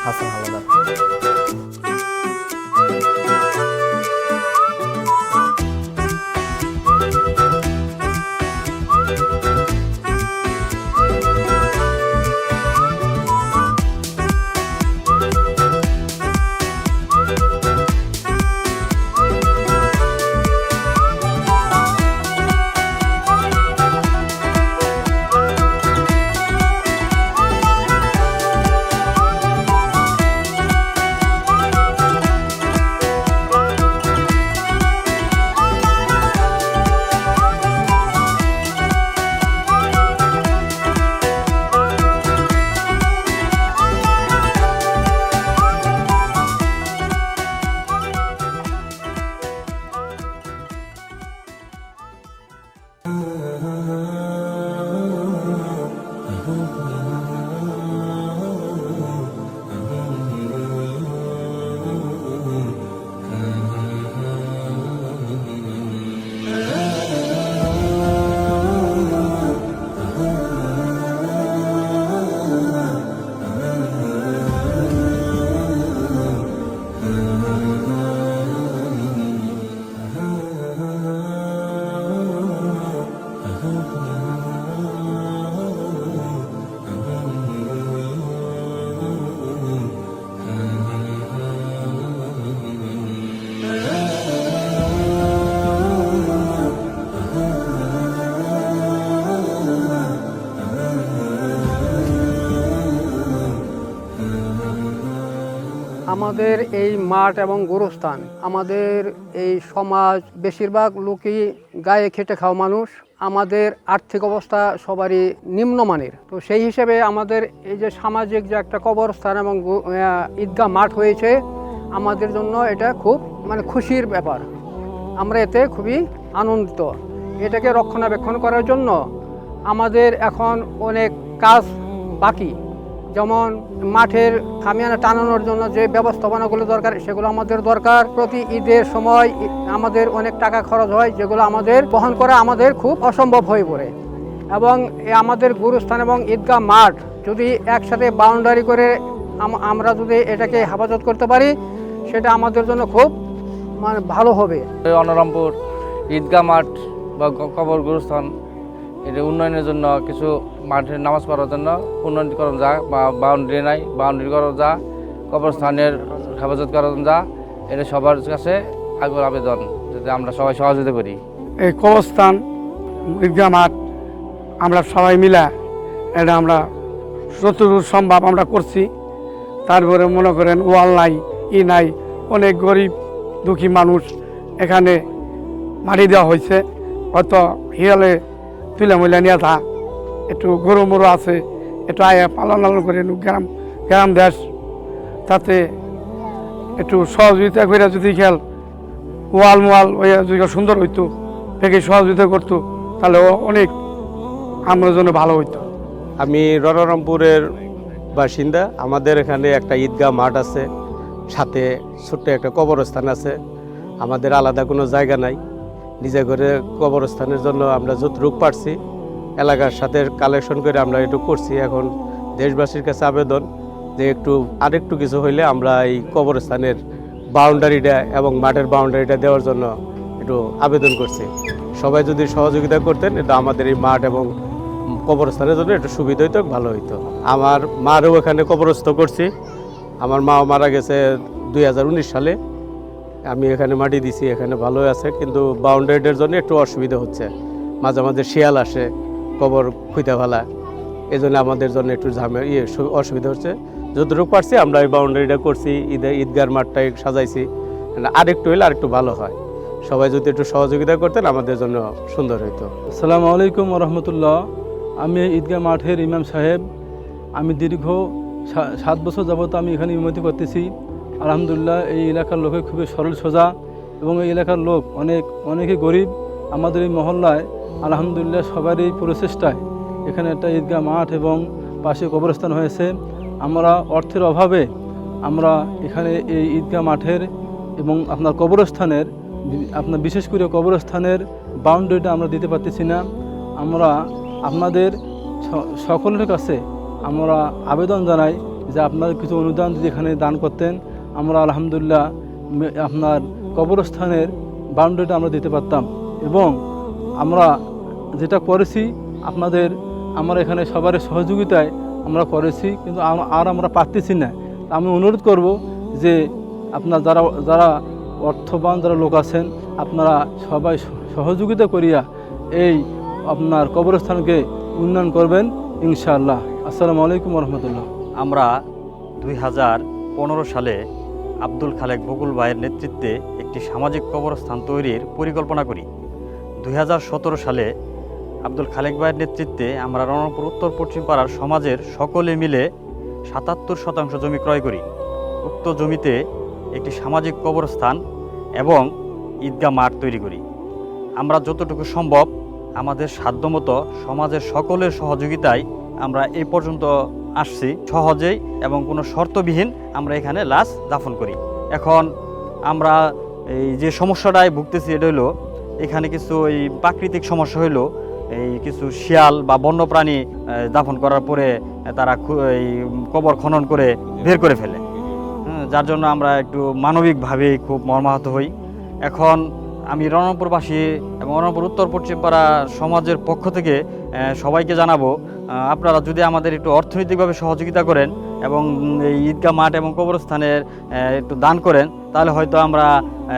হাসান হাওলাদার। আমাদের এই মাঠ এবং গোরস্থান, আমাদের এই সমাজ বেশিরভাগ লোকই গায়ে খেটে খাওয়া মানুষ। আমাদের আর্থিক অবস্থা সবারই নিম্নমানের। তো সেই হিসেবে আমাদের এই যে সামাজিক যে একটা কবরস্থান এবং ঈদগাহ মাঠ হয়েছে, আমাদের জন্য এটা খুব খুশির ব্যাপার। আমরা এতে খুবই আনন্দিত। এটাকে রক্ষণাবেক্ষণ করার জন্য আমাদের এখন অনেক কাজ বাকি। যেমন মাঠের খামিয়ানা টানানোর জন্য যে ব্যবস্থাপনাগুলো দরকার, সেগুলো আমাদের দরকার। প্রতি ঈদের সময় আমাদের অনেক টাকা খরচ হয়, যেগুলো আমাদের বহন করা আমাদের খুব অসম্ভব হয়ে পড়ে। এবং আমাদের গুরুস্থান এবং ঈদগাহ মাঠ যদি একসাথে বাউন্ডারি করে আমরা যদি এটাকে হেফাজত করতে পারি, সেটা আমাদের জন্য খুব ভালো হবে। অনরামপুর ঈদগাহ মাঠ বা কবর গুরুস্থান এটা উন্নয়নের জন্য কিছু মাঠের নামাজ পড়ার জন্য উন্নয়নকরণ যা বা বাউন্ডারি নাই, বাউন্ডারি করা যা, কবরস্থানের হেফাজত করা যা, এটা সবার কাছে আগ্রহ আবেদন যাতে আমরা সবাই সহযোগিতা করি। এই কবরস্থান ঈদগাহ মাঠ আমরা সবাই মিলা এটা আমরা যতদূর সম্ভব আমরা করছি। তারপরে মনে করেন ওয়াল নাই, নাই, অনেক গরিব দুঃখী মানুষ এখানে মাটি দেওয়া হয়েছে। হয়তো হিয়ালে তুলে মহিলা নিয়ে থা একটু গরু মরু আছে, একটু আয়া পালন লালন করে গ্রাম দেশ, তাতে একটু সহযোগিতা করে যদি খেয়াল ওয়াল মোয়াল ওই যদি সুন্দর হইতো, থেকে সহযোগিতা করতো, তাহলে অনেক আমাদের জন্য ভালো হইতো। আমি রণরামপুরের বাসিন্দা। আমাদের এখানে একটা ঈদগাহ মাঠ আছে, সাথে ছোট্ট একটা কবরস্থান আছে। আমাদের আলাদা কোনো জায়গা নাই। নিজে করে কবরস্থানের জন্য আমরা যতটুকু পারছি এলাকার সাথে কালেকশন করে আমরা একটু করছি। এখন দেশবাসীর কাছে আবেদন যে আরেকটু কিছু হইলে আমরা এই কবরস্থানের বাউন্ডারিটা এবং মাঠের বাউন্ডারিটা দেওয়ার জন্য একটু আবেদন করছি। সবাই যদি সহযোগিতা করতেন, এটা আমাদের এই মাঠ এবং কবরস্থানের জন্য একটু সুবিধা হইতো, ভালো হইতো। আমার মারও এখানে কবরস্থ করছি। আমার মাও মারা গেছে 2019 সালে। আমি এখানে মাটি দিছি, এখানে ভালো আছে, কিন্তু বাউন্ডারিটার জন্য একটু অসুবিধা হচ্ছে। মাঝে মাঝে শিয়াল আসে কবর খুঁজতে ফেলা, এই জন্য আমাদের জন্য একটু অসুবিধা হচ্ছে। যতটুকু পারছি আমরা এই বাউন্ডারিটা করছি, ঈদগাহ মাঠটাই সাজাইছি। আরেকটু হইলে আরেকটু ভালো হয়। সবাই যদি একটু সহযোগিতা করতেন আমাদের জন্য সুন্দর হইতো। আসসালামু আলাইকুম রহমতুল্লাহ। আমি ঈদগাহ মাঠের ইমাম সাহেব। আমি দীর্ঘ 7 বছর যাবত আমি এখানে ইমামতি করতেছি। আলহামদুলিল্লাহ এই এলাকার লোকে খুবই সরল সোজা এবং এই এলাকার লোক অনেকই গরিব। আমাদের এই মহল্লায় আলহামদুলিল্লাহ সবারই প্রচেষ্টায় এখানে একটা ঈদগাহ মাঠ এবং পাশে কবরস্থান হয়েছে। আমরা অর্থের অভাবে আমরা এখানে এই ঈদগাহ মাঠের এবং আপনার কবরস্থানের বিশেষ করে কবরস্থানের বাউন্ডারিটা আমরা দিতে পারতেছি না। আমরা আপনাদের সকলের কাছে আমরা আবেদন জানাই যে আপনার কিছু অনুদান যদি এখানে দান করতেন, আমরা আলহামদুলিল্লাহ আপনার কবরস্থানের বাউন্ডারিটা আমরা দিতে পারতাম। এবং আমরা যেটা করেছি আপনাদের আমরা এখানে সবার সহযোগিতায় আমরা করেছি, কিন্তু আর আমরা পারতেছি না। আমি অনুরোধ করব যে আপনার যারা অর্থবান যারা লোক আছেন, আপনারা সবাই সহযোগিতা করিয়া এই আপনার কবরস্থানকে উন্নয়ন করবেন ইনশাআল্লাহ। আসসালামু আলাইকুম রহমতুল্লাহ। আমরা 2015 সালে আব্দুল খালেক বকুল ভাইয়ের নেতৃত্বে একটি সামাজিক কবরস্থান তৈরির পরিকল্পনা করি। 2017 সালে আব্দুল খালেক ভাইয়ের নেতৃত্বে আমরা রণপুর উত্তর পশ্চিম পাড়ার সমাজের সকলে মিলে 77% জমি ক্রয় করি। উক্ত জমিতে একটি সামাজিক কবরস্থান এবং ঈদগাহ মাঠ তৈরি করি। আমরা যতটুকু সম্ভব আমাদের সাধ্যমতো সমাজের সকলের সহযোগিতায় আমরা এই পর্যন্ত আসছি। সহজেই এবং কোনো শর্তবিহীন আমরা এখানে লাশ দাফন করি। এখন আমরা এই যে সমস্যাটায় ভুগতেছি এটা হলো এখানে কিছু এই প্রাকৃতিক সমস্যা হইলো এই কিছু শিয়াল বা বন্যপ্রাণী দাফন করার পরে তারা এই কবর খনন করে বের করে ফেলে, যার জন্য আমরা একটু মানবিকভাবে খুব মর্মাহত হই। এখন আমি রণপুরবাসী এবং রণপুর উত্তর পশ্চিম পাড়া সমাজের পক্ষ থেকে সবাইকে জানাবো, আপনারা যদি আমাদের একটু অর্থনৈতিকভাবে সহযোগিতা করেন এবং এই ঈদগাহ মাঠ এবং কবরস্থানের একটু দান করেন, তাহলে হয়তো আমরা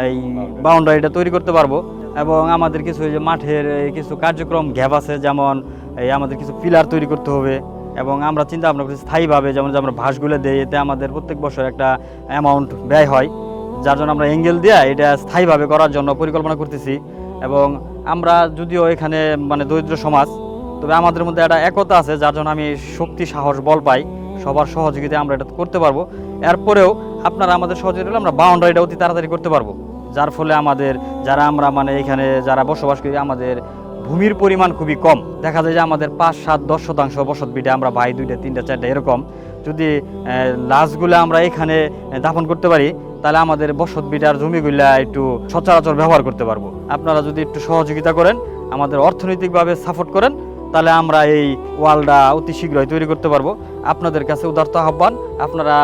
এই বাউন্ডারিটা তৈরি করতে পারবো। এবং আমাদের কিছু এই যে মাঠের কিছু কার্যক্রম গ্যাপ আছে, যেমন এই আমাদের কিছু পিলার তৈরি করতে হবে এবং আমরা চিন্তা ভাবনা করছি স্থায়ীভাবে যেমন যে আমরা ভাসগুলো দিই, এতে আমাদের প্রত্যেক বছর একটা অ্যামাউন্ট ব্যয় হয়, যার জন্য আমরা অ্যাঙ্গেল দিয়ে এটা স্থায়ীভাবে করার জন্য পরিকল্পনা করতেছি। এবং আমরা যদিও এখানে মানে দরিদ্র সমাজ, তবে আমাদের মধ্যে একটা একতা আছে, যার জন্য আমি শক্তি সাহস বল পাই সবার সহযোগিতায় আমরা এটা করতে পারবো। এরপরেও আপনারা আমাদের সহযোগিতা হলে আমরা বাউন্ডারিটা অতি তাড়াতাড়ি করতে পারবো, যার ফলে আমাদের যারা আমরা মানে এখানে যারা বসবাস করি আমাদের ভূমির পরিমাণ খুবই কম। দেখা যায় যে আমাদের 5-7-10% বসত ভিটে আমরা ভাই 2টা 3টা 4টা এরকম। যদি লাশগুলো আমরা এখানে দাফন করতে পারি তাহলে আমাদের বসত ভিটার জমিগুলা একটু সচরাচর ব্যবহার করতে পারবো। আপনারা যদি একটু সহযোগিতা করেন, আমাদের অর্থনৈতিকভাবে সাপোর্ট করেন, তাহলে আমরা এই ওয়ালটা অতি শীঘ্রই তৈরি করতে পারবো। আপনাদের কাছে উদারত আহ্বান, আপনারা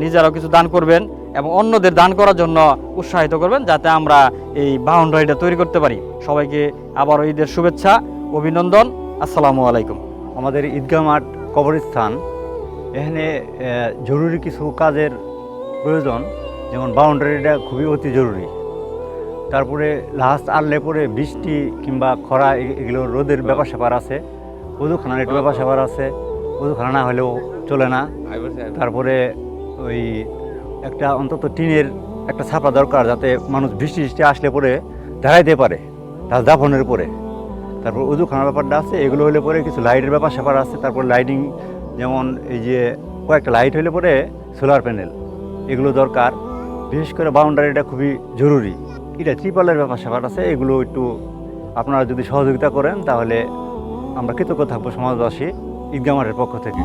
নিজেরাও কিছু দান করবেন এবং অন্যদের দান করার জন্য উৎসাহিত করবেন, যাতে আমরা এই বাউন্ডারিটা তৈরি করতে পারি। সবাইকে আবারও ঈদের শুভেচ্ছা, অভিনন্দন। আসসালামু আলাইকুম। আমাদের ঈদগাহ মাঠ কবরস্থান এখানে জরুরি কিছু কাজের প্রয়োজন, যেমন বাউন্ডারিটা খুবই অতি জরুরি। তারপরে লাস্ট আনলে পরে বৃষ্টি কিংবা খরা এগুলো রোদের ব্যাপার স্যাপার আছে, ওজুখানার একটু ব্যাপার স্যাপার আছে, ওজুখানা না হলেও চলে না। তারপরে ওই একটা অন্তত টিনের একটা ছাপা দরকার, যাতে মানুষ বৃষ্টি আসলে পরে দাঁড়াইতে পারে তার দাফনের পরে। তারপর ওজুখানার ব্যাপারটা আছে, এগুলো হলে পরে কিছু লাইটের ব্যাপার স্যাপার আছে। তারপর লাইটিং, যেমন এই যে কয়েকটা লাইট হলে পরে সোলার প্যানেল, এগুলো দরকার। বিশেষ করে বাউন্ডারিটা খুবই জরুরি। এটা ত্রিপালের ব্যাপার স্যাপার আছে, এগুলো একটু আপনারা যদি সহযোগিতা করেন তাহলে আমরা কৃতজ্ঞ থাকবো সমাজবাসী ঈদগাহ মাঠের পক্ষ থেকে।